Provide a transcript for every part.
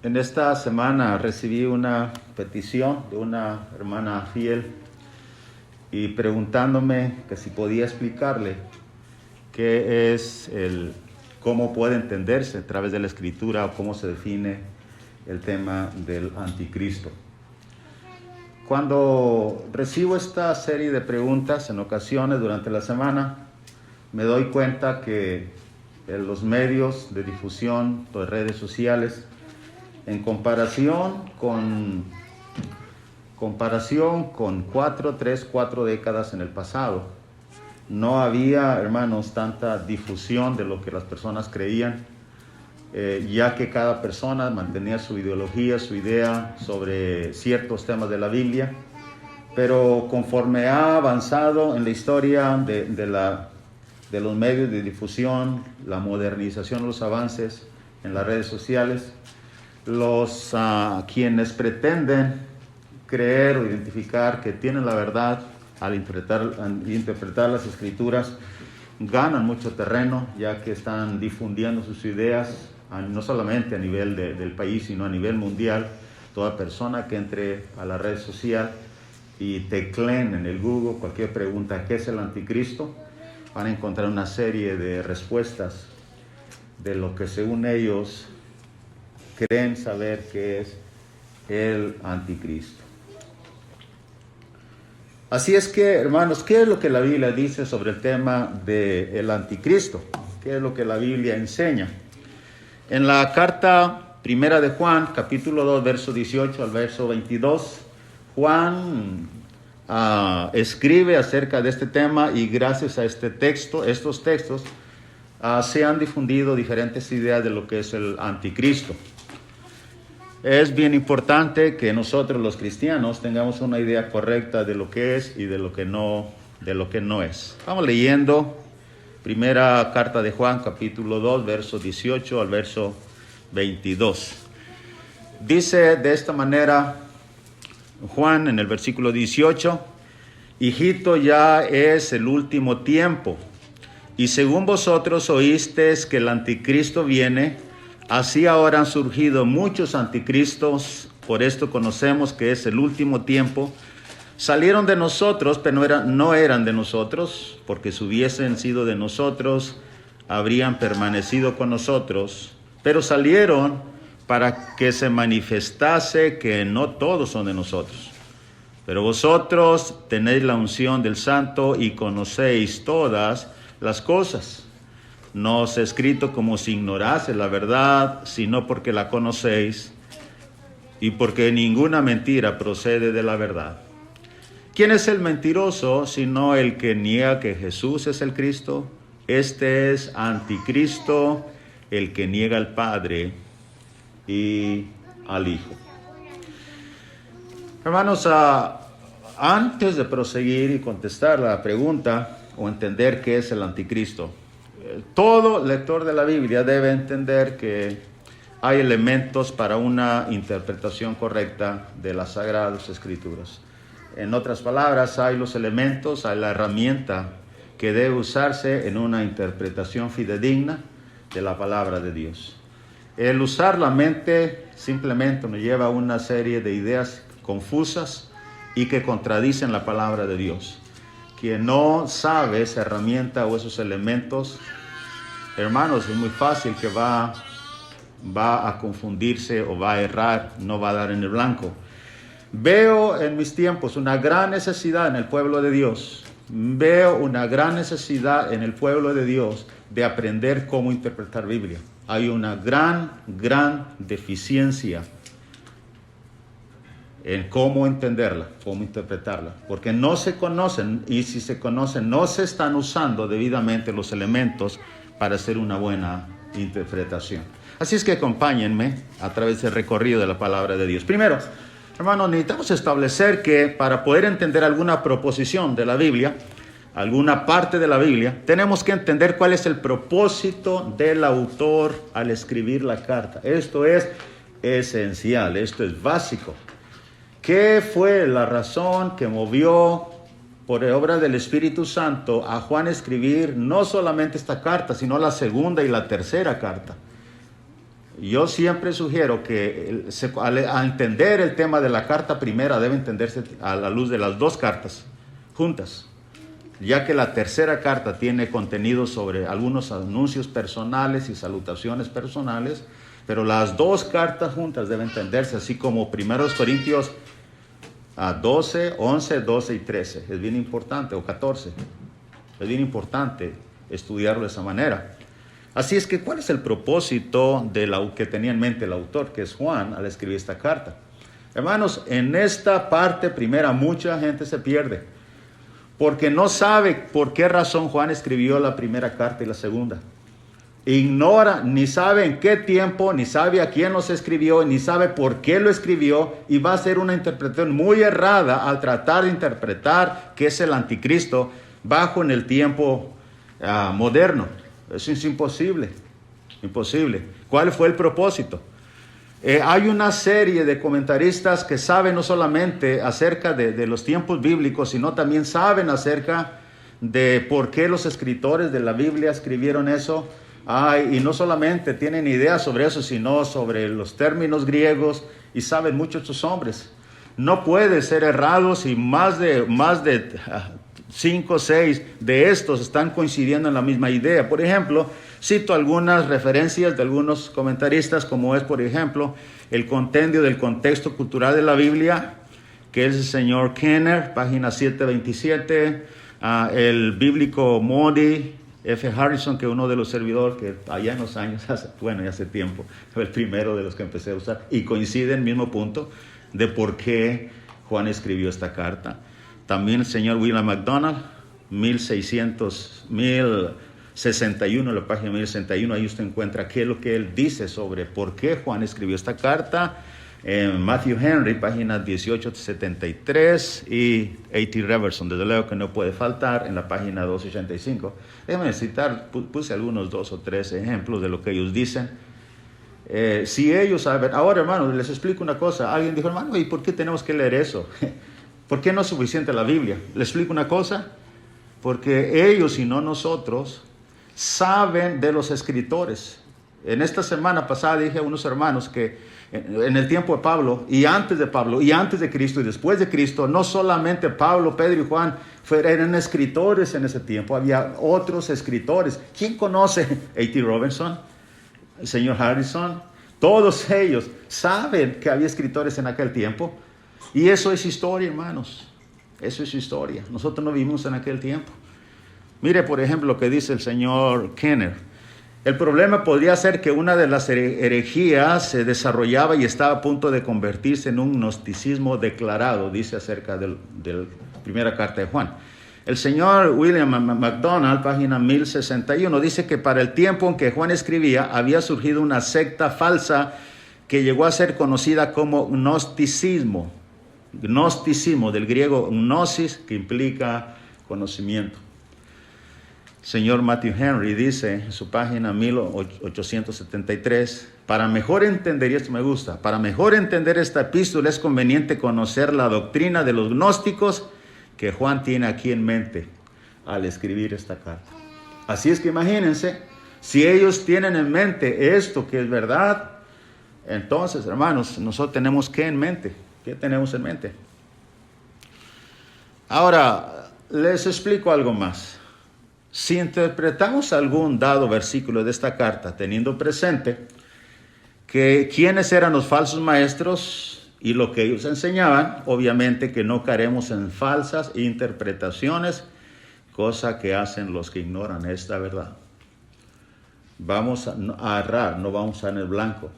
En esta semana recibí una petición de una hermana fiel y preguntándome que si podía explicarle qué es cómo puede entenderse a través de la Escritura o cómo se define el tema del anticristo. Cuando recibo esta serie de preguntas en ocasiones durante la semana, me doy cuenta que en los medios de difusión, las redes sociales, en comparación con 4 décadas en el pasado, no había, hermanos, tanta difusión de lo que las personas creían, ya que cada persona mantenía su ideología, su idea sobre ciertos temas de la Biblia, pero conforme ha avanzado en la historia de los medios de difusión, la modernización, los avances en las redes sociales, quienes pretenden creer o identificar que tienen la verdad al interpretar las Escrituras ganan mucho terreno, ya que están difundiendo sus ideas no solamente a nivel del país, sino a nivel mundial. Toda persona que entre a la red social y tecleen en el Google cualquier pregunta, ¿qué es el anticristo?, van a encontrar una serie de respuestas de lo que según ellos creen saber que es el anticristo. Así es que, hermanos, ¿qué es lo que la Biblia dice sobre el tema del anticristo? ¿Qué es lo que la Biblia enseña? En la carta primera de Juan, capítulo 2, verso 18 al verso 22, Juan escribe acerca de este tema, y gracias a estos textos, se han difundido diferentes ideas de lo que es el anticristo. Es bien importante que nosotros los cristianos tengamos una idea correcta de lo que es y de lo que no es. Vamos leyendo primera carta de Juan, capítulo 2, verso 18 al verso 22. Dice de esta manera Juan en el versículo 18: Hijito, ya es el último tiempo, y según vosotros oísteis que el anticristo viene, así ahora han surgido muchos anticristos. Por esto conocemos que es el último tiempo. Salieron de nosotros, pero no eran de nosotros, porque si hubiesen sido de nosotros, habrían permanecido con nosotros. Pero salieron para que se manifestase que no todos son de nosotros. Pero vosotros tenéis la unción del Santo y conocéis todas las cosas. No os he escrito como si ignorase la verdad, sino porque la conocéis y porque ninguna mentira procede de la verdad. ¿Quién es el mentiroso sino el que niega que Jesús es el Cristo? Este es anticristo, el que niega al Padre y al Hijo. Hermanos, antes de proseguir y contestar la pregunta o entender qué es el anticristo, todo lector de la Biblia debe entender que hay elementos para una interpretación correcta de las Sagradas Escrituras. En otras palabras, hay los elementos, hay la herramienta que debe usarse en una interpretación fidedigna de la palabra de Dios. El usar la mente simplemente nos lleva a una serie de ideas confusas y que contradicen la palabra de Dios. Quien no sabe esa herramienta o esos elementos, hermanos, es muy fácil que va a confundirse o va a errar, no va a dar en el blanco. Veo en mis tiempos una gran necesidad en el pueblo de Dios. Veo una gran necesidad en el pueblo de Dios de aprender cómo interpretar Biblia. Hay una gran deficiencia en cómo entenderla, cómo interpretarla, porque no se conocen, y si se conocen, no se están usando debidamente los elementos para hacer una buena interpretación. Así es que acompáñenme a través del recorrido de la palabra de Dios. Primero, hermanos, necesitamos establecer que para poder entender alguna proposición de la Biblia, alguna parte de la Biblia, tenemos que entender cuál es el propósito del autor al escribir la carta. Esto es esencial, esto es básico. ¿Qué fue la razón que movió, por obra del Espíritu Santo, a Juan a escribir no solamente esta carta, sino la segunda y la tercera carta? yo siempre sugiero que al entender el tema de la carta primera debe entenderse a la luz de las dos cartas juntas, ya que la tercera carta tiene contenido sobre algunos anuncios personales y salutaciones personales, pero las dos cartas juntas deben entenderse, así como 1 Corintios 12, 11, 12 y 13. Es bien importante, o 14. Es bien importante estudiarlo de esa manera. Así es que, ¿cuál es el propósito que tenía en mente el autor, que es Juan, al escribir esta carta? Hermanos, en esta parte primera mucha gente se pierde, porque no sabe por qué razón Juan escribió la primera carta y la segunda. Ignora, ni sabe en qué tiempo, ni sabe a quién los escribió, ni sabe por qué lo escribió, y va a hacer una interpretación muy errada al tratar de interpretar qué es el anticristo bajo en el tiempo moderno. Eso es imposible, imposible. ¿Cuál fue el propósito? Hay una serie de comentaristas que saben no solamente acerca de los tiempos bíblicos, sino también saben acerca de por qué los escritores de la Biblia escribieron eso. Y no solamente tienen idea sobre eso, sino sobre los términos griegos, y saben mucho estos hombres. No puede ser errados, y más de 5 o 6 de estos están coincidiendo en la misma idea. Por ejemplo, cito algunas referencias de algunos comentaristas, como es, por ejemplo, el compendio del contexto cultural de la Biblia, que es el señor Kenner, página 727, el bíblico Moody, F. Harrison, que es uno de los servidores que allá en los años, ya hace tiempo, fue el primero de los que empecé a usar, y coincide en el mismo punto de por qué Juan escribió esta carta. También el señor William MacDonald, 1061, la página 1061, ahí usted encuentra qué es lo que él dice sobre por qué Juan escribió esta carta. Matthew Henry, página 1873, y A.T. Robertson, desde luego que no puede faltar, en la página 285. Déjenme citar, puse algunos 2 o 3 ejemplos de lo que ellos dicen. Si ellos saben, ahora hermanos, les explico una cosa. Alguien dijo, hermano, ¿y por qué tenemos que leer eso? ¿Por qué no es suficiente la Biblia? Les explico una cosa, porque ellos y no nosotros saben de los escritores. En esta semana pasada dije a unos hermanos que en el tiempo de Pablo, y antes de Cristo y después de Cristo, no solamente Pablo, Pedro y Juan eran escritores en ese tiempo, había otros escritores. ¿Quién conoce a A.T. Robinson, el señor Harrison? Todos ellos saben que había escritores en aquel tiempo, y eso es historia, hermanos. Eso es historia. Nosotros no vivimos en aquel tiempo. Mire, por ejemplo, lo que dice el señor Kenner. El problema podría ser que una de las herejías se desarrollaba y estaba a punto de convertirse en un gnosticismo declarado, dice acerca de la primera carta de Juan. El señor William MacDonald, página 1061, dice que para el tiempo en que Juan escribía había surgido una secta falsa que llegó a ser conocida como gnosticismo. Gnosticismo, del griego gnosis, que implica conocimiento. Señor Matthew Henry dice en su página 1873, para mejor entender, y esto me gusta, para mejor entender esta epístola es conveniente conocer la doctrina de los gnósticos que Juan tiene aquí en mente al escribir esta carta. Así es que imagínense, si ellos tienen en mente esto que es verdad, entonces, hermanos, nosotros tenemos ¿qué en mente? ¿Qué tenemos en mente? Ahora, les explico algo más. Si interpretamos algún dado versículo de esta carta, teniendo presente que quiénes eran los falsos maestros y lo que ellos enseñaban, obviamente que no caeremos en falsas interpretaciones, cosa que hacen los que ignoran esta verdad. Vamos a errar, no vamos a ir en el blanco,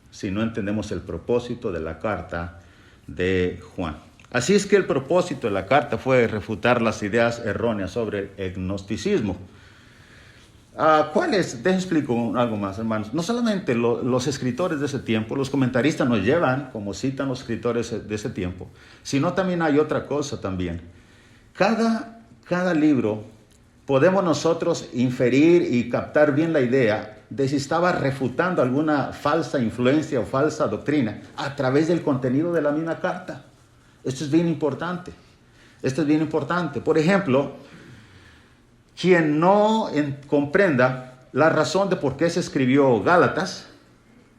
si no entendemos el propósito de la carta de Juan. Así es que el propósito de la carta fue refutar las ideas erróneas sobre el gnosticismo. ¿Cuáles? Les explico algo más, hermanos. No solamente los escritores de ese tiempo, los comentaristas nos llevan, como citan los escritores de ese tiempo, sino también hay otra cosa también. Cada libro podemos nosotros inferir y captar bien la idea de si estaba refutando alguna falsa influencia o falsa doctrina a través del contenido de la misma carta. Esto es bien importante. Por ejemplo, quien no comprenda la razón de por qué se escribió Gálatas,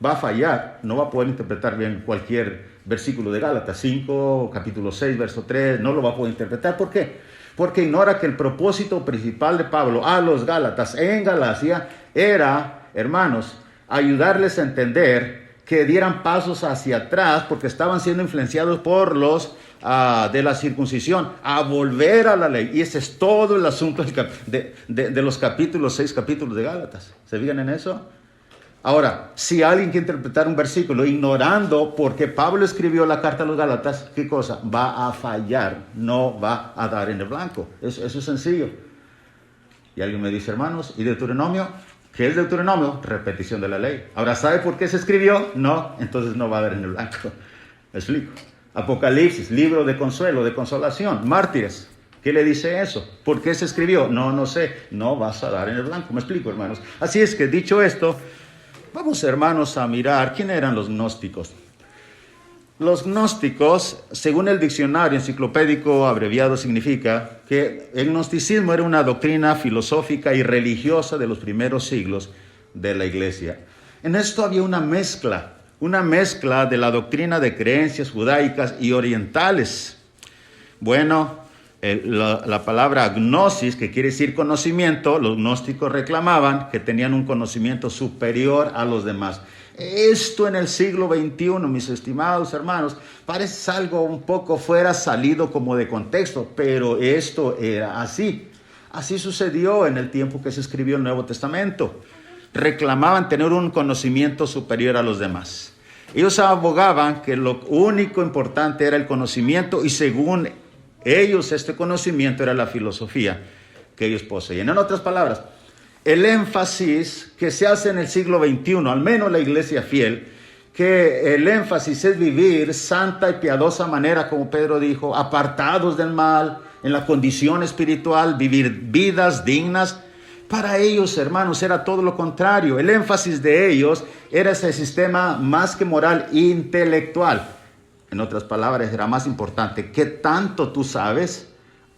va a fallar, no va a poder interpretar bien cualquier versículo de Gálatas 5, capítulo 6, verso 3, no lo va a poder interpretar. ¿Por qué? Porque ignora que el propósito principal de Pablo a los Gálatas en Galacia era, hermanos, ayudarles a entender que dieran pasos hacia atrás porque estaban siendo influenciados por los de la circuncisión a volver a la ley. Y ese es todo el asunto de los capítulos, 6 capítulos de Gálatas. ¿Se fijan en eso? Ahora, si alguien quiere interpretar un versículo ignorando por qué Pablo escribió la carta a los Gálatas, ¿qué cosa? Va a fallar, no va a dar en el blanco. Eso es sencillo. Y alguien me dice, hermanos, ¿y Deuteronomio? ¿Qué es Deuteronomio? Repetición de la ley. Ahora, ¿sabe por qué se escribió? No, entonces no va a dar en el blanco. Me explico. Apocalipsis, libro de consuelo, de consolación. Mártires, ¿qué le dice eso? ¿Por qué se escribió? No sé. No vas a dar en el blanco. Me explico, hermanos. Así es que, dicho esto, vamos, hermanos, a mirar quién eran los gnósticos. Los gnósticos, según el diccionario enciclopédico abreviado, significa que el gnosticismo era una doctrina filosófica y religiosa de los primeros siglos de la iglesia. En esto había una mezcla de la doctrina de creencias judaicas y orientales. Bueno, la palabra gnosis, que quiere decir conocimiento, los gnósticos reclamaban que tenían un conocimiento superior a los demás. Esto en el siglo XXI, mis estimados hermanos, parece algo un poco fuera salido como de contexto, pero esto era así. Así sucedió en el tiempo que se escribió el Nuevo Testamento. Reclamaban tener un conocimiento superior a los demás. Ellos abogaban que lo único importante era el conocimiento y según ellos este conocimiento era la filosofía que ellos poseían. En otras palabras, el énfasis que se hace en el siglo XXI, al menos la iglesia fiel, que el énfasis es vivir santa y piadosa manera, como Pedro dijo, apartados del mal, en la condición espiritual, vivir vidas dignas. Para ellos, hermanos, era todo lo contrario. El énfasis de ellos era ese sistema más que moral, intelectual. En otras palabras, era más importante qué tanto tú sabes,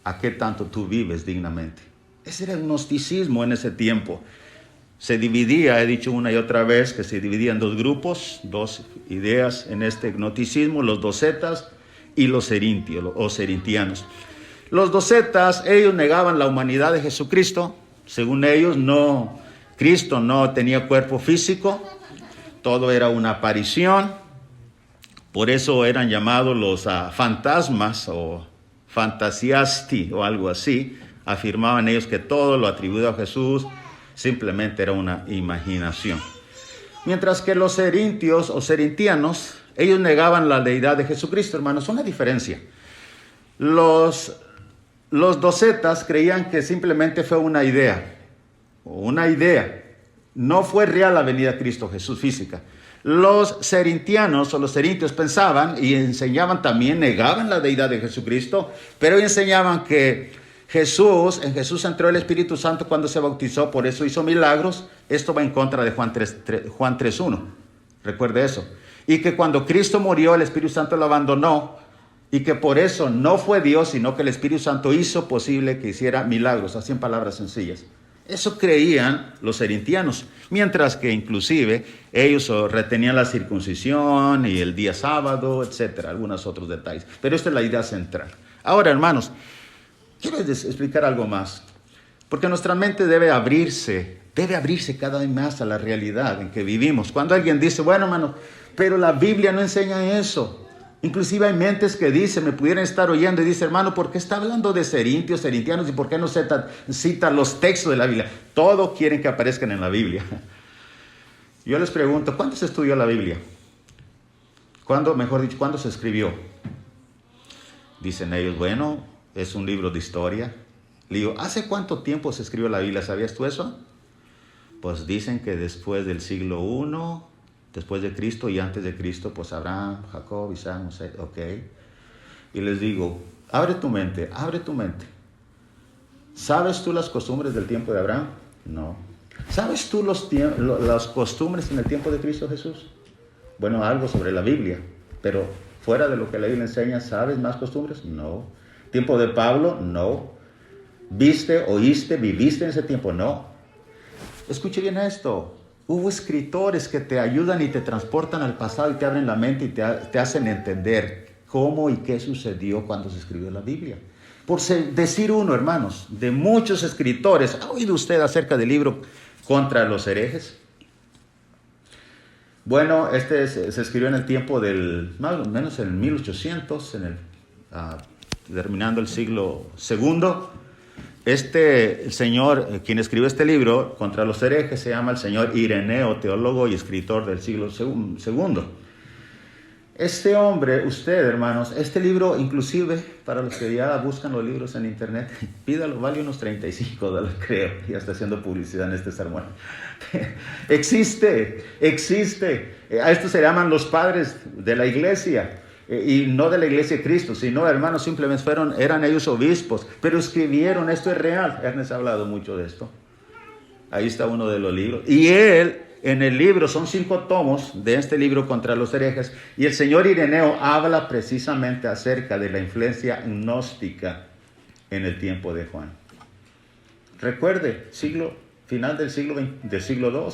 a qué tanto tú vives dignamente. Ese era el gnosticismo en ese tiempo. Se dividía, he dicho una y otra vez, que se dividía en dos grupos, dos ideas en este gnosticismo, los docetas y los serintios o serintianos. Los docetas, ellos negaban la humanidad de Jesucristo. Según ellos, Cristo no tenía cuerpo físico, todo era una aparición. Por eso eran llamados los fantasmas o fantasiasti o algo así. Afirmaban ellos que todo lo atribuido a Jesús simplemente era una imaginación. Mientras que los serintios o serintianos, ellos negaban la deidad de Jesucristo, hermanos. Una diferencia. Los docetas creían que simplemente fue una idea. No fue real la venida de Cristo Jesús física. Los serintianos o los serintios pensaban y enseñaban también, negaban la deidad de Jesucristo, pero enseñaban que en Jesús entró el Espíritu Santo cuando se bautizó, por eso hizo milagros. Esto va en contra de Juan 3:1. Recuerde eso. Y que cuando Cristo murió, el Espíritu Santo lo abandonó. Y que por eso no fue Dios, sino que el Espíritu Santo hizo posible que hiciera milagros, así en palabras sencillas. Eso creían los serintianos, mientras que inclusive ellos retenían la circuncisión y el día sábado, etcétera, algunos otros detalles. Pero esta es la idea central. Ahora, hermanos, quiero explicar algo más, porque nuestra mente debe abrirse cada vez más a la realidad en que vivimos. Cuando alguien dice, bueno, hermanos, pero la Biblia no enseña eso. Inclusive hay mentes que dicen, me pudieran estar oyendo y dice, hermano, ¿por qué está hablando de serintios, serintianos y por qué no cita los textos de la Biblia? Todo quieren que aparezcan en la Biblia. Yo les pregunto, ¿cuándo se estudió la Biblia? ¿Cuándo se escribió? Dicen ellos, bueno, es un libro de historia. Le digo, ¿hace cuánto tiempo se escribió la Biblia? ¿Sabías tú eso? Pues dicen que después del siglo I, después de Cristo y antes de Cristo, pues Abraham, Jacob, Isaac, José, ok. Y les digo, abre tu mente. ¿Sabes tú las costumbres del tiempo de Abraham? No. ¿Sabes tú las costumbres en el tiempo de Cristo Jesús? Bueno, algo sobre la Biblia, pero fuera de lo que la Biblia enseña, ¿sabes más costumbres? No. ¿Tiempo de Pablo? No. ¿Viste, oíste, viviste en ese tiempo? No. Escuche bien esto. Hubo escritores que te ayudan y te transportan al pasado y te abren la mente y te hacen entender cómo y qué sucedió cuando se escribió la Biblia. Por decir uno, hermanos, de muchos escritores, ¿ha oído usted acerca del libro Contra los herejes? Bueno, se escribió en el tiempo más o menos en el 1800, terminando el siglo segundo. El señor, quien escribió este libro, Contra los herejes, se llama el señor Ireneo, teólogo y escritor del siglo segundo. Este hombre, usted, hermanos, este libro, inclusive, para los que ya buscan los libros en internet, pídalo, vale unos $35, creo, ya está haciendo publicidad en este sermón. Existe. A estos se llaman los padres de la iglesia. Y no de la iglesia de Cristo, sino, hermanos, simplemente eran ellos obispos, pero escribieron, esto es real. Ernest ha hablado mucho de esto. Ahí está uno de los libros. Y él, en el libro, son 5 tomos de este libro Contra los herejes, y el señor Ireneo habla precisamente acerca de la influencia gnóstica en el tiempo de Juan. Recuerde, final del siglo II.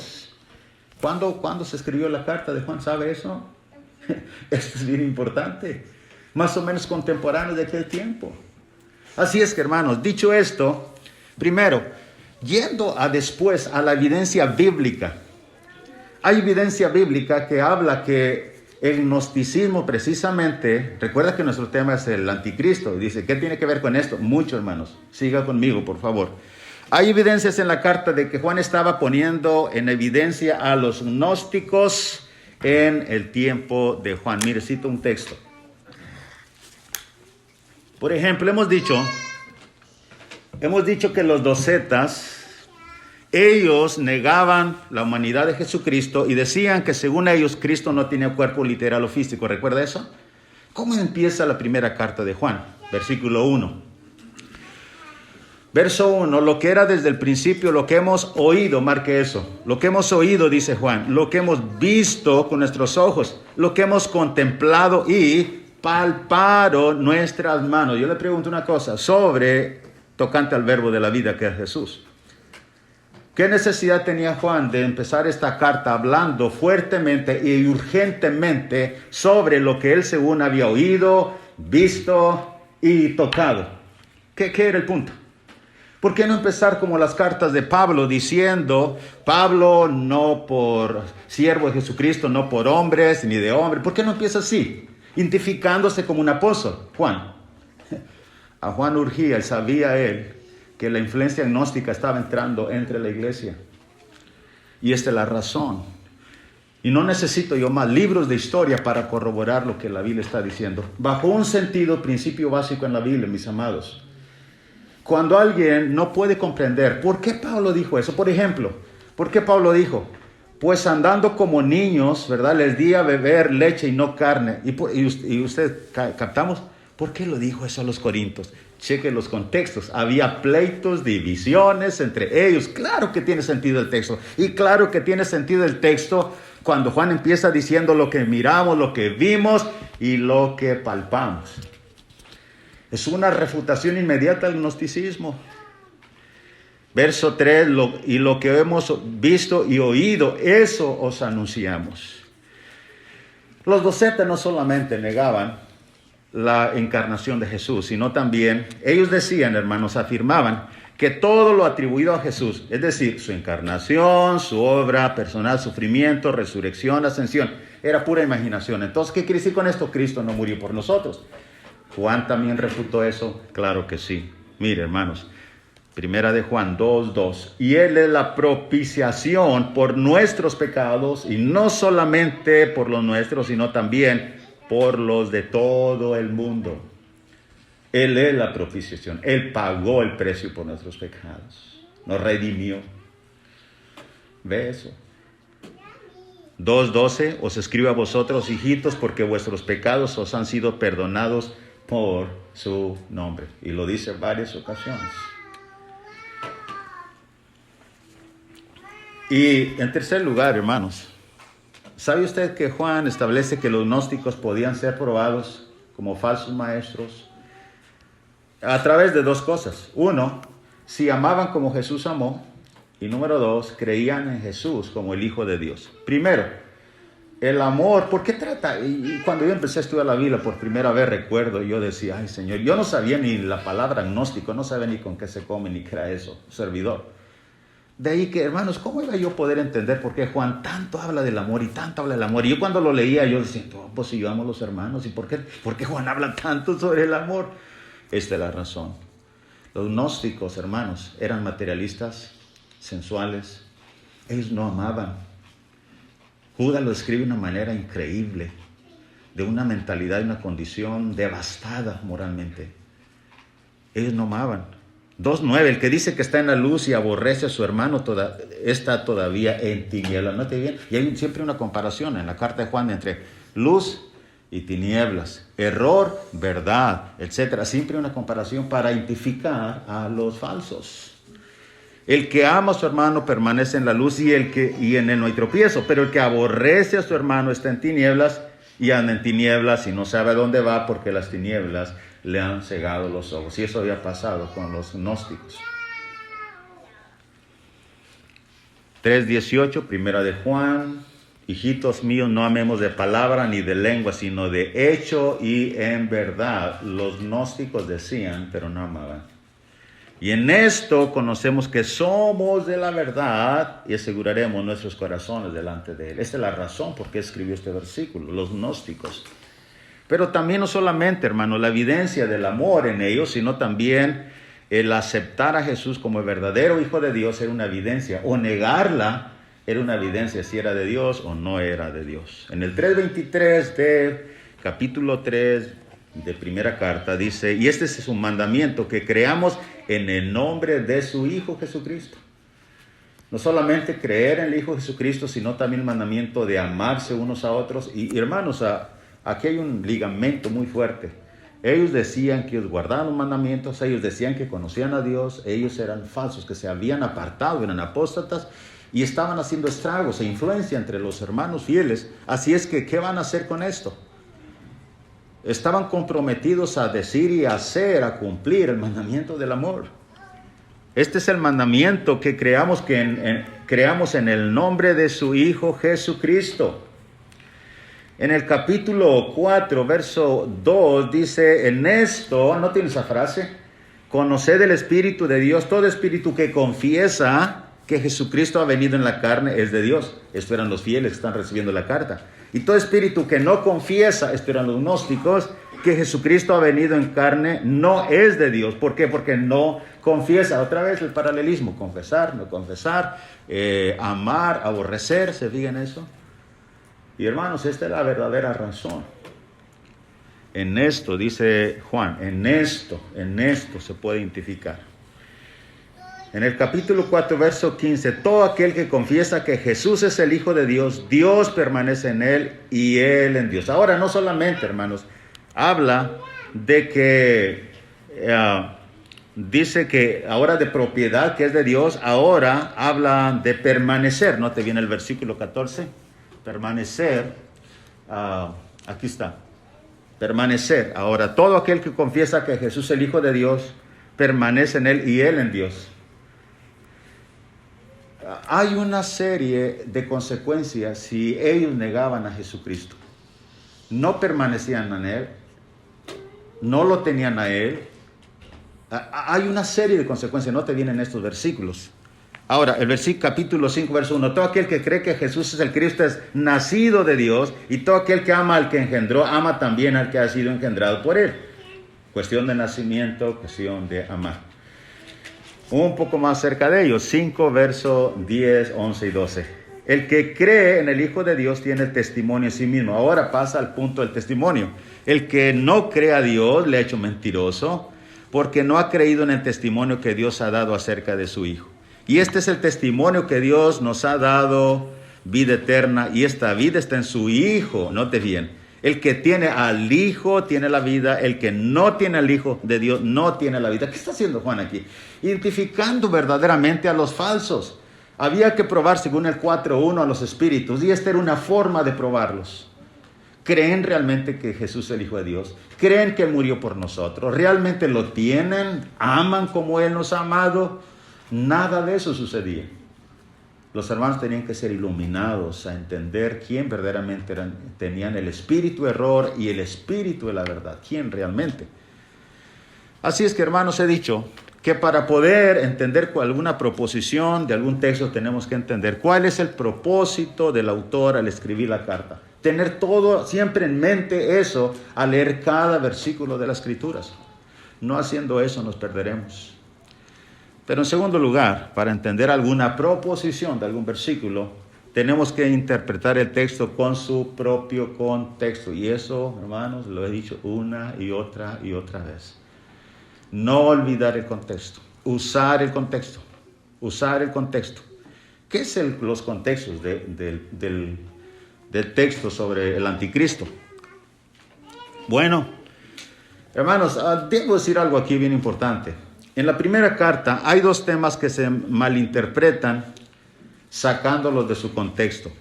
¿Cuándo se escribió la carta de Juan? ¿Sabe eso? Esto es bien importante. Más o menos contemporáneo de aquel tiempo. Así es que, hermanos, dicho esto, primero, yendo después a la evidencia bíblica. Hay evidencia bíblica que habla que el gnosticismo precisamente, recuerda que nuestro tema es el anticristo, y dice, ¿qué tiene que ver con esto? Mucho, hermanos, siga conmigo, por favor. Hay evidencias en la carta de que Juan estaba poniendo en evidencia a los gnósticos en el tiempo de Juan. Mire, cito un texto. Por ejemplo, hemos dicho que los docetas, ellos negaban la humanidad de Jesucristo y decían que según ellos Cristo no tenía cuerpo literal o físico. ¿Recuerda eso? ¿Cómo empieza la primera carta de Juan? Versículo 1. Verso 1, lo que era desde el principio, lo que hemos oído, marque eso. Lo que hemos oído, dice Juan, lo que hemos visto con nuestros ojos, lo que hemos contemplado y palparon nuestras manos. Yo le pregunto una cosa tocante al verbo de la vida que es Jesús. ¿Qué necesidad tenía Juan de empezar esta carta hablando fuertemente y urgentemente sobre lo que él según había oído, visto y tocado? ¿Qué era el punto? ¿Por qué no empezar como las cartas de Pablo diciendo, Pablo no por siervo de Jesucristo, no por hombres ni de hombres? ¿Por qué no empieza así? Identificándose como un apóstol. Juan. A Juan urgía y sabía él que la influencia gnóstica estaba entrando entre la iglesia. Y esta es la razón. Y no necesito yo más libros de historia para corroborar lo que la Biblia está diciendo. Bajo un sentido, principio básico en la Biblia, mis amados. Cuando alguien no puede comprender por qué Pablo dijo eso, por ejemplo, ¿por qué Pablo dijo? Pues andando como niños, ¿verdad? Les di a beber leche y no carne. Y usted, ¿captamos? ¿Por qué lo dijo eso a los corintios? Cheque los contextos. Había pleitos, divisiones entre ellos. Claro que tiene sentido el texto. Y claro que tiene sentido el texto cuando Juan empieza diciendo lo que miramos, lo que vimos y lo que palpamos. Es una refutación inmediata al gnosticismo. Verso 3, y lo que hemos visto y oído, eso os anunciamos. Los docetas no solamente negaban la encarnación de Jesús, sino también, ellos decían, hermanos, afirmaban que todo lo atribuido a Jesús, es decir, su encarnación, su obra personal, sufrimiento, resurrección, ascensión, era pura imaginación. Entonces, ¿qué quiere decir con esto? Cristo no murió por nosotros. ¿Juan también refutó eso? Claro que sí. Mire, hermanos, primera de Juan 2:2. Y Él es la propiciación por nuestros pecados, y no solamente por los nuestros, sino también por los de todo el mundo. Él es la propiciación. Él pagó el precio por nuestros pecados. Nos redimió. ¿Ve eso? 2:12. Os escribo a vosotros, hijitos, porque vuestros pecados os han sido perdonados por su nombre. Y lo dice en varias ocasiones. Y en tercer lugar, hermanos, ¿sabe usted que Juan establece que los gnósticos podían ser probados como falsos maestros? A través de dos cosas. Uno, si amaban como Jesús amó, Y número 2, creían en Jesús como el Hijo de Dios. Primero, el amor, ¿por qué trata? Y cuando yo empecé a estudiar la Biblia por primera vez, recuerdo, yo decía, ay Señor, yo no sabía ni la palabra agnóstico, no sabía ni con qué se come, ni qué era eso, servidor. De ahí que, hermanos, ¿cómo iba yo a poder entender por qué Juan tanto habla del amor y tanto habla del amor? Y yo cuando lo leía, yo decía, pues si yo amo a los hermanos, ¿y por qué Juan habla tanto sobre el amor? Esta es la razón. Los gnósticos, hermanos, eran materialistas, sensuales. Ellos no amaban. Judas lo escribe de una manera increíble, de una mentalidad y una condición devastada moralmente. Ellos no amaban. 2:9, el que dice que está en la luz y aborrece a su hermano está todavía en tinieblas. ¿Note bien? Y hay siempre una comparación en la carta de Juan entre luz y tinieblas, error, verdad, etc. Siempre una comparación para identificar a los falsos. El que ama a su hermano permanece en la luz y en él no hay tropiezo, pero el que aborrece a su hermano está en tinieblas y anda en tinieblas y no sabe a dónde va porque las tinieblas le han cegado los ojos. Y eso había pasado con los gnósticos. 3:18, primera de Juan. Hijitos míos, no amemos de palabra ni de lengua, sino de hecho y en verdad. Los gnósticos decían, pero no amaban. Y en esto conocemos que somos de la verdad y aseguraremos nuestros corazones delante de Él. Esta es la razón por qué escribió este versículo, los gnósticos. Pero también no solamente, hermano, la evidencia del amor en ellos, sino también el aceptar a Jesús como el verdadero Hijo de Dios era una evidencia, o negarla era una evidencia si era de Dios o no era de Dios. En el 3:23 de capítulo 3 de primera carta dice, y este es su mandamiento, que creamos en el nombre de su Hijo Jesucristo. No solamente creer en el Hijo Jesucristo, sino también el mandamiento de amarse unos a otros. Y hermanos, aquí hay un ligamento muy fuerte. Ellos decían que ellos guardaban los mandamientos, ellos decían que conocían a Dios, ellos eran falsos, que se habían apartado, eran apóstatas y estaban haciendo estragos e influencia entre los hermanos fieles. Así es que, ¿qué van a hacer con esto? Estaban comprometidos a decir y a hacer, a cumplir el mandamiento del amor. Este es el mandamiento que creamos en el nombre de su Hijo Jesucristo. En el capítulo 4, verso 2, dice, en esto, ¿no tiene esa frase? Conoced el Espíritu de Dios, todo espíritu que confiesa que Jesucristo ha venido en la carne es de Dios. Estos eran los fieles que están recibiendo la carta. Y todo espíritu que no confiesa, estos eran los gnósticos, que Jesucristo ha venido en carne, no es de Dios. ¿Por qué? Porque no confiesa. Otra vez el paralelismo, confesar, no confesar, amar, aborrecer, ¿se fijan eso? Y hermanos, esta es la verdadera razón. En esto, dice Juan, en esto se puede identificar. En el capítulo 4, verso 15, todo aquel que confiesa que Jesús es el Hijo de Dios, Dios permanece en él y él en Dios. Ahora, no solamente, hermanos, habla de que, dice que ahora de propiedad que es de Dios, ahora habla de permanecer. ¿No te viene el versículo 14? Permanecer, aquí está, permanecer. Ahora, todo aquel que confiesa que Jesús es el Hijo de Dios, permanece en él y él en Dios. Hay una serie de consecuencias si ellos negaban a Jesucristo. No permanecían en él, no lo tenían a él. Hay una serie de consecuencias, no te vienen estos versículos. Ahora, el versículo capítulo 5, verso 1. Todo aquel que cree que Jesús es el Cristo es nacido de Dios, y todo aquel que ama al que engendró, ama también al que ha sido engendrado por él. Cuestión de nacimiento, cuestión de amar. Un poco más cerca de ellos, 5, verso 10, 11 y 12. El que cree en el Hijo de Dios tiene el testimonio en sí mismo. Ahora pasa al punto del testimonio. El que no cree a Dios le ha hecho mentiroso, porque no ha creído en el testimonio que Dios ha dado acerca de su Hijo. Y este es el testimonio que Dios nos ha dado, vida eterna, y esta vida está en su Hijo. Note bien, el que tiene al Hijo tiene la vida, el que no tiene al Hijo de Dios no tiene la vida. ¿Qué está haciendo Juan aquí? Identificando verdaderamente a los falsos. Había que probar, según el 4.1, a los espíritus, y esta era una forma de probarlos. ¿Creen realmente que Jesús es el Hijo de Dios? ¿Creen que Él murió por nosotros? ¿Realmente lo tienen? ¿Aman como Él nos ha amado? Nada de eso sucedía. Los hermanos tenían que ser iluminados a entender quién verdaderamente tenían el espíritu error y el espíritu de la verdad. ¿Quién realmente? Así es que, hermanos, he dicho que para poder entender alguna proposición de algún texto tenemos que entender cuál es el propósito del autor al escribir la carta. Tener todo siempre en mente eso al leer cada versículo de las Escrituras. No haciendo eso nos perderemos. Pero en segundo lugar, para entender alguna proposición de algún versículo, tenemos que interpretar el texto con su propio contexto. Y eso, hermanos, lo he dicho una y otra vez. No olvidar el contexto. Usar el contexto. Usar el contexto. ¿Qué son los contextos del texto sobre el anticristo? Bueno, hermanos, debo decir algo aquí bien importante. En la primera carta hay dos temas que se malinterpretan sacándolos de su contexto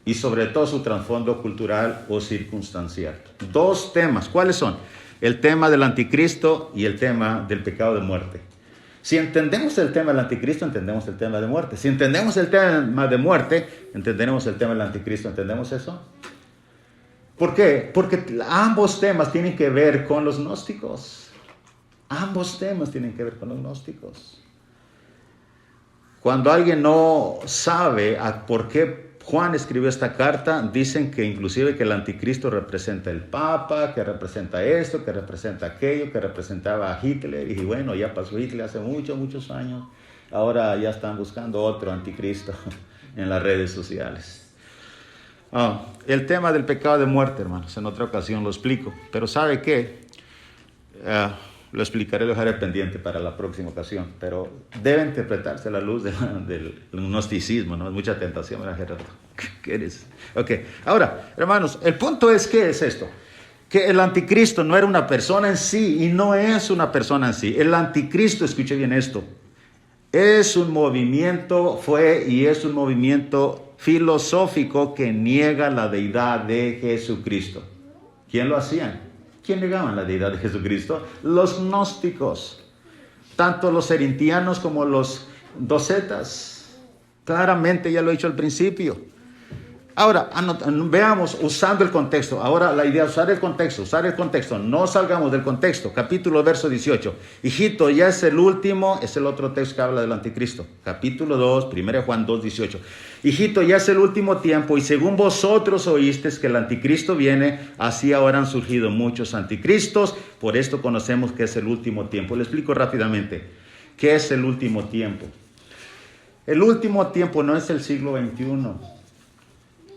y sobre todo su trasfondo cultural o circunstancial. Dos temas, ¿cuáles son? El tema del anticristo y el tema del pecado de muerte. Si entendemos el tema del anticristo, entendemos el tema de muerte. Si entendemos el tema de muerte, entenderemos el tema del anticristo. ¿Entendemos eso? ¿Por qué? Porque ambos temas tienen que ver con los gnósticos. Ambos temas tienen que ver con los gnósticos. Cuando alguien no sabe por qué Juan escribió esta carta, dicen que inclusive que el anticristo representa el Papa, que representa esto, que representa aquello, que representaba a Hitler. Y bueno, ya pasó Hitler hace muchos años. Ahora ya están buscando otro anticristo en las redes sociales. El tema del pecado de muerte, hermanos, en otra ocasión lo explico. Pero ¿sabe qué? Lo explicaré, lo dejaré pendiente para la próxima ocasión, pero debe interpretarse a la luz del gnosticismo, ¿no? Es mucha tentación, ¿verdad, Gerardo? ¿Qué eres? Ok, ahora, hermanos, el punto es, ¿qué es esto? Que el anticristo no era una persona en sí y no es una persona en sí. El anticristo, escuche bien esto, es un movimiento, fue y es un movimiento filosófico que niega la deidad de Jesucristo. ¿Quién lo hacían? ¿Quién negaban la deidad de Jesucristo? Los gnósticos, tanto los erintianos como los docetas. Claramente, ya lo he dicho al principio. Ahora, veamos, usando el contexto. Ahora la idea es usar el contexto. No salgamos del contexto. Capítulo, verso 18. Hijito, ya es el último, es el otro texto que habla del anticristo. Capítulo 2, 1 Juan 2, 18. Hijito, ya es el último tiempo y según vosotros oísteis que el anticristo viene, así ahora han surgido muchos anticristos. Por esto conocemos que es el último tiempo. Le explico rápidamente. ¿Qué es el último tiempo? El último tiempo no es el siglo XXI.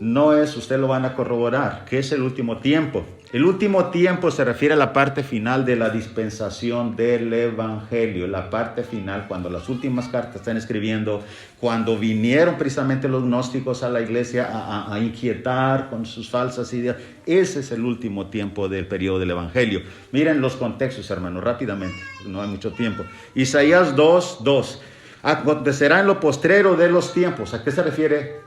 No es, usted lo van a corroborar, ¿qué es el último tiempo? El último tiempo se refiere a la parte final de la dispensación del Evangelio, la parte final, cuando las últimas cartas están escribiendo, cuando vinieron precisamente los gnósticos a la iglesia a inquietar con sus falsas ideas. Ese es el último tiempo del periodo del Evangelio. Miren los contextos, hermanos, rápidamente, no hay mucho tiempo. Isaías 2:2, acontecerá en lo postrero de los tiempos. ¿A qué se refiere?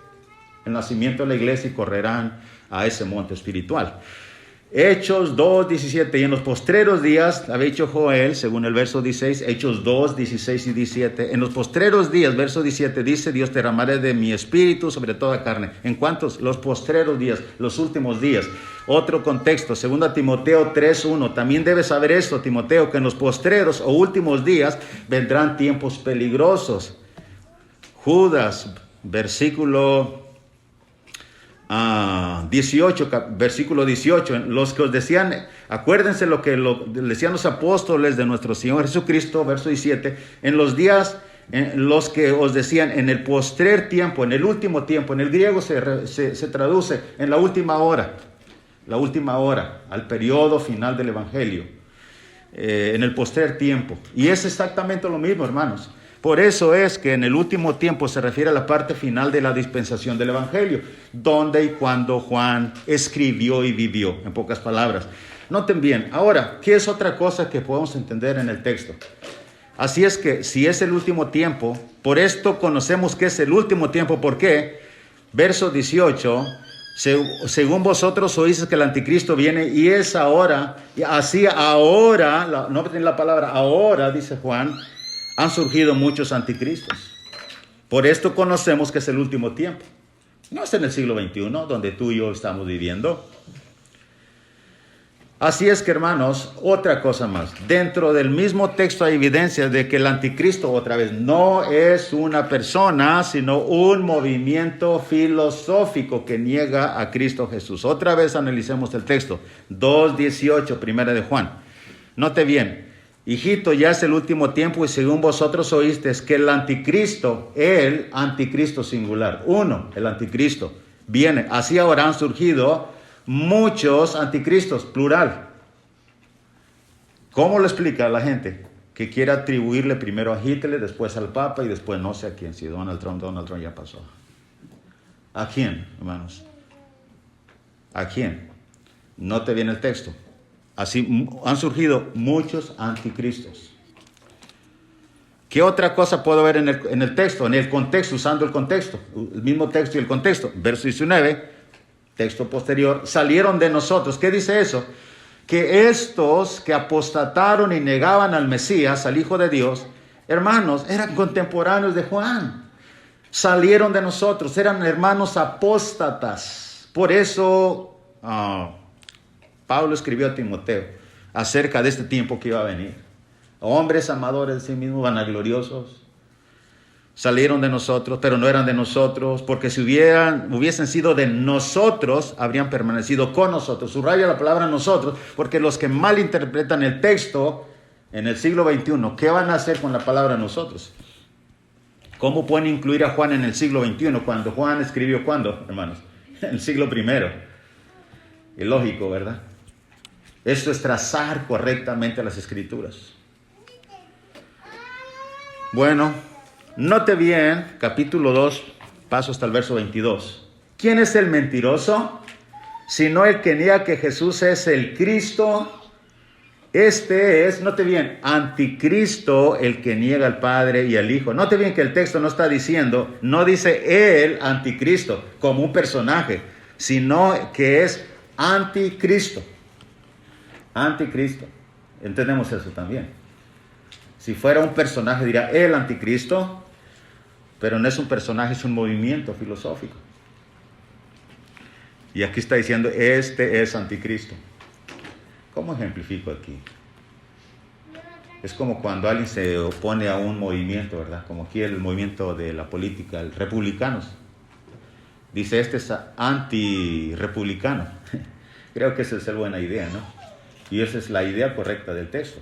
El nacimiento de la iglesia y correrán a ese monte espiritual. Hechos 2:17, y en los postreros días, había dicho Joel, según el verso 16, Hechos 2:16 y 17, en los postreros días, verso 17, dice, Dios derramaré de mi espíritu sobre toda carne. ¿En cuántos? Los postreros días, los últimos días. Otro contexto, 2 Timoteo 3:1, también debes saber esto, Timoteo, que en los postreros o últimos días vendrán tiempos peligrosos. Judas, versículo 18, versículo 18, los que os decían, acuérdense lo que decían los apóstoles de nuestro Señor Jesucristo, verso 17, en los días, los que os decían en el postrer tiempo, en el último tiempo, en el griego se traduce en la última hora, al periodo final del Evangelio, en el postrer tiempo, y es exactamente lo mismo, hermanos. Por eso es que en el último tiempo se refiere a la parte final de la dispensación del Evangelio, donde y cuando Juan escribió y vivió, en pocas palabras. Noten bien, ahora, ¿qué es otra cosa que podemos entender en el texto? Así es que si es el último tiempo, por esto conocemos que es el último tiempo. ¿Por qué? Verso 18, según vosotros oís que el anticristo viene y es ahora, y así ahora, no tiene la palabra ahora, dice Juan, han surgido muchos anticristos. Por esto conocemos que es el último tiempo. No es en el siglo XXI, donde tú y yo estamos viviendo. Así es que, hermanos, otra cosa más. Dentro del mismo texto hay evidencia de que el anticristo, otra vez, no es una persona, sino un movimiento filosófico que niega a Cristo Jesús. Otra vez analicemos el texto. 2:18, primera de Juan. Note bien. Hijito, ya es el último tiempo y según vosotros oísteis que el anticristo singular, uno, el anticristo, viene. Así ahora han surgido muchos anticristos, plural. ¿Cómo lo explica a la gente? Que quiere atribuirle primero a Hitler, después al Papa y después no sé a quién. Si Donald Trump ya pasó. ¿A quién, hermanos? ¿A quién? Note bien el texto. Así han surgido muchos anticristos. ¿Qué otra cosa puedo ver en el texto? En el contexto, usando el contexto. El mismo texto y el contexto. Verso 19. Texto posterior, salieron de nosotros. ¿Qué dice eso? Que estos que apostataron y negaban al Mesías, al Hijo de Dios, hermanos, eran contemporáneos de Juan. Salieron de nosotros, eran hermanos apóstatas. Por eso Pablo escribió a Timoteo acerca de este tiempo que iba a venir. Hombres amadores de sí mismos, vanagloriosos. Salieron de nosotros, pero no eran de nosotros, porque si hubiesen sido de nosotros, habrían permanecido con nosotros. Subraya la palabra nosotros, porque los que malinterpretan el texto en el siglo XXI, ¿qué van a hacer con la palabra nosotros? ¿Cómo pueden incluir a Juan en el siglo XXI? Cuando Juan escribió, ¿cuándo, hermanos? En el siglo I. Es lógico, ¿verdad? Esto es trazar correctamente las Escrituras. Bueno, note bien, capítulo 2, paso hasta el verso 22. ¿Quién es el mentiroso? Sino el que niega que Jesús es el Cristo. Este es, note bien, anticristo, el que niega al Padre y al Hijo. Note bien que el texto no está diciendo, no dice el anticristo como un personaje, sino que es anticristo. Anticristo. Entendemos eso también. Si fuera un personaje diría el anticristo, pero no es un personaje, es un movimiento filosófico. Y aquí está diciendo, este es anticristo. ¿Cómo ejemplifico aquí? Es como cuando alguien se opone a un movimiento, ¿verdad? Como aquí el movimiento de la política, el republicanos. Dice, este es anti-republicano. Creo que esa es la buena idea, ¿no? Y esa es la idea correcta del texto.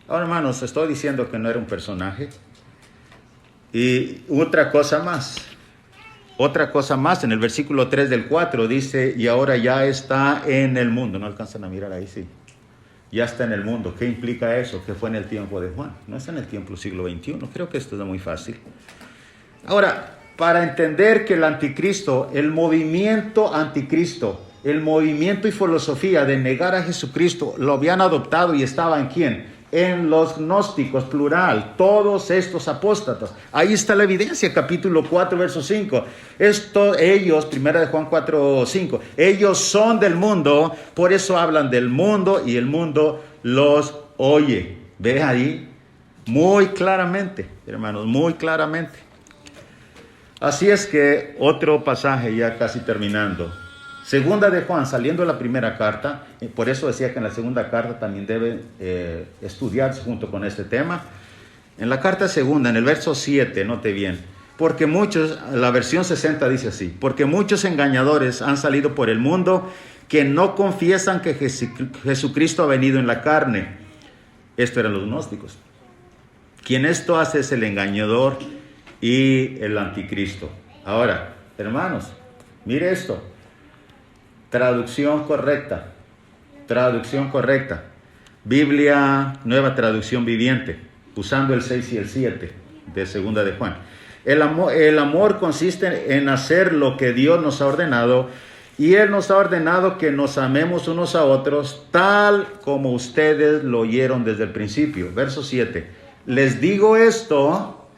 Ahora, hermanos, estoy diciendo que no era un personaje. Y otra cosa más, en el versículo 3 del 4 dice, y ahora ya está en el mundo. ¿No alcanzan a mirar ahí? Sí. Ya está en el mundo. ¿Qué implica eso? Que fue en el tiempo de Juan. No es en el tiempo del siglo XXI. Creo que esto es muy fácil. Ahora, para entender que el anticristo, el movimiento anticristo, el movimiento y filosofía de negar a Jesucristo, lo habían adoptado y estaba ¿en quién? En los gnósticos, plural, todos estos apóstatas. Ahí está la evidencia, capítulo 4, verso 5. Ellos, primera de Juan 4, 5, ellos son del mundo, por eso hablan del mundo y el mundo los oye. ¿Ve ahí? Muy claramente, hermanos, muy claramente. Así es que otro pasaje ya casi terminando. Segunda de Juan, saliendo de la primera carta, por eso decía que en la segunda carta también debe estudiarse junto con este tema. En la carta segunda, en el verso 7, note bien, porque muchos, la versión 60 dice así, porque muchos engañadores han salido por el mundo que no confiesan que Jesucristo ha venido en la carne. Esto eran los gnósticos. Quien esto hace es el engañador y el anticristo. Ahora, hermanos, mire esto. Traducción correcta. Biblia, Nueva Traducción Viviente, usando el 6 y el 7 de Segunda de Juan. El amor consiste en hacer lo que Dios nos ha ordenado, y Él nos ha ordenado que nos amemos unos a otros, tal como ustedes lo oyeron desde el principio. Verso 7. Les digo esto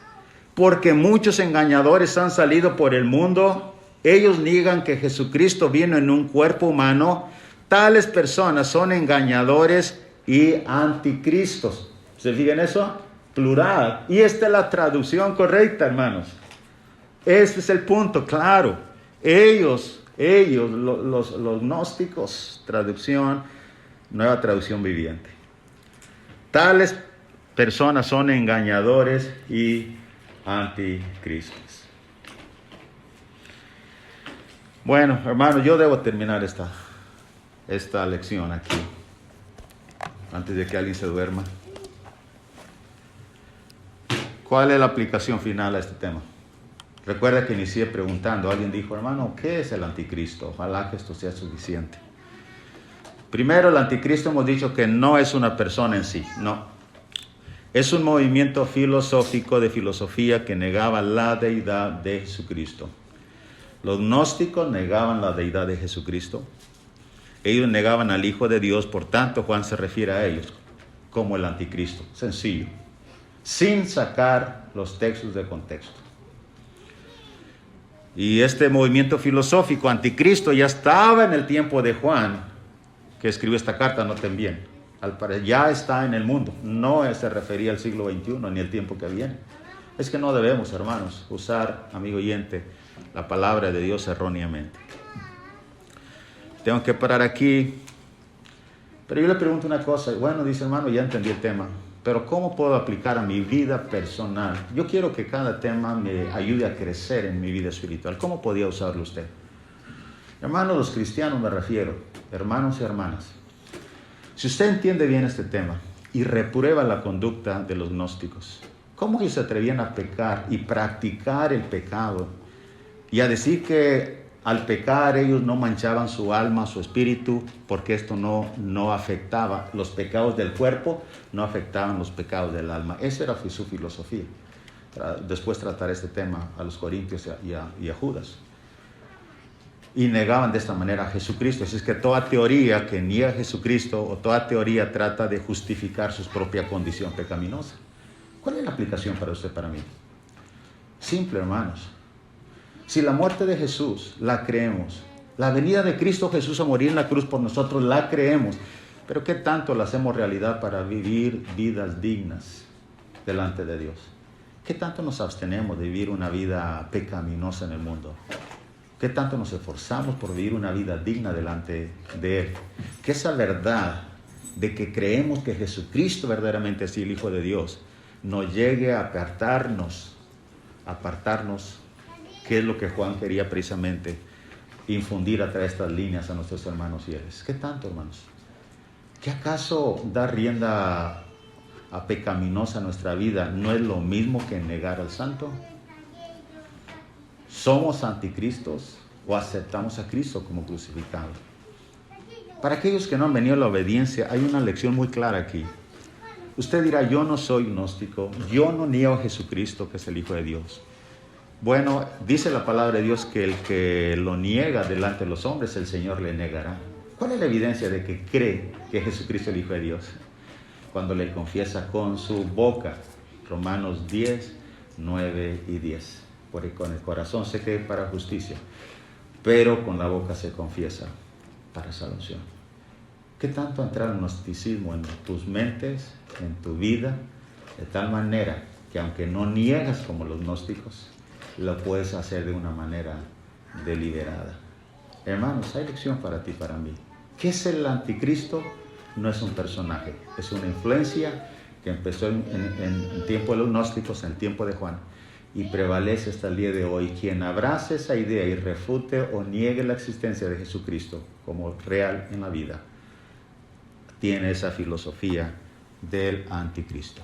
porque muchos engañadores han salido por el mundo. Ellos niegan que Jesucristo vino en un cuerpo humano. Tales personas son engañadores y anticristos. ¿Se fijan eso? Plural. Y esta es la traducción correcta, hermanos. Ese es el punto, claro. Ellos, los gnósticos, nueva traducción viviente. Tales personas son engañadores y anticristos. Bueno, hermanos, yo debo terminar esta lección aquí, antes de que alguien se duerma. ¿Cuál es la aplicación final a este tema? Recuerda que inicié preguntando. Alguien dijo, hermano, ¿qué es el anticristo? Ojalá que esto sea suficiente. Primero, el anticristo hemos dicho que no es una persona en sí, no. Es un movimiento filosófico de filosofía que negaba la deidad de Jesucristo. Los gnósticos negaban la deidad de Jesucristo. Ellos negaban al Hijo de Dios, por tanto Juan se refiere a ellos como el anticristo. Sencillo. Sin sacar los textos de contexto. Y este movimiento filosófico anticristo ya estaba en el tiempo de Juan, que escribió esta carta, noten bien. Ya está en el mundo. No se refería al siglo XXI ni el tiempo que viene. Es que no debemos, hermanos, usar, amigo oyente, la palabra de Dios erróneamente. Tengo que parar aquí. Pero yo le pregunto una cosa. Bueno, dice hermano, ya entendí el tema. Pero ¿cómo puedo aplicar a mi vida personal? Yo quiero que cada tema me ayude a crecer en mi vida espiritual. ¿Cómo podía usarlo usted? Hermanos, los cristianos me refiero, hermanos y hermanas. Si usted entiende bien este tema y reprueba la conducta de los gnósticos, ¿cómo ellos se atrevían a pecar y practicar el pecado? Y a decir que al pecar ellos no manchaban su alma, su espíritu, porque esto no afectaba. Los pecados del cuerpo no afectaban los pecados del alma. Esa era su filosofía. Después trataré este tema a los corintios y a Judas. Y negaban de esta manera a Jesucristo. Así es que toda teoría que niega a Jesucristo o toda teoría trata de justificar su propia condición pecaminosa. ¿Cuál es la aplicación para usted, para mí? Simple, hermanos. Si la muerte de Jesús la creemos, la venida de Cristo Jesús a morir en la cruz por nosotros la creemos, pero ¿qué tanto la hacemos realidad para vivir vidas dignas delante de Dios? ¿Qué tanto nos abstenemos de vivir una vida pecaminosa en el mundo? ¿Qué tanto nos esforzamos por vivir una vida digna delante de Él? Que esa verdad de que creemos que Jesucristo verdaderamente es el Hijo de Dios nos llegue a apartarnos, que es lo que Juan quería precisamente infundir a través de estas líneas a nuestros hermanos fieles. ¿Qué tanto, hermanos? ¿Qué acaso dar rienda a pecaminosa nuestra vida no es lo mismo que negar al Santo? ¿Somos anticristos o aceptamos a Cristo como crucificado? Para aquellos que no han venido a la obediencia, hay una lección muy clara aquí. Usted dirá, yo no soy gnóstico, yo no niego a Jesucristo, que es el Hijo de Dios. Bueno, dice la palabra de Dios que el que lo niega delante de los hombres, el Señor le negará. ¿Cuál es la evidencia de que cree que Jesucristo es el Hijo de Dios? Cuando le confiesa con su boca, Romanos 10, 9 y 10. Porque con el corazón se cree para justicia, pero con la boca se confiesa para salvación. ¿Qué tanto entra el gnosticismo en tus mentes, en tu vida, de tal manera que aunque no niegas como los gnósticos, lo puedes hacer de una manera deliberada? Hermanos, hay lección para ti, para mí. ¿Qué es el anticristo? No es un personaje, es una influencia que empezó en el tiempo de los gnósticos, en el tiempo de Juan, y prevalece hasta el día de hoy. Quien abrace esa idea y refute o niegue la existencia de Jesucristo como real en la vida, tiene esa filosofía del anticristo.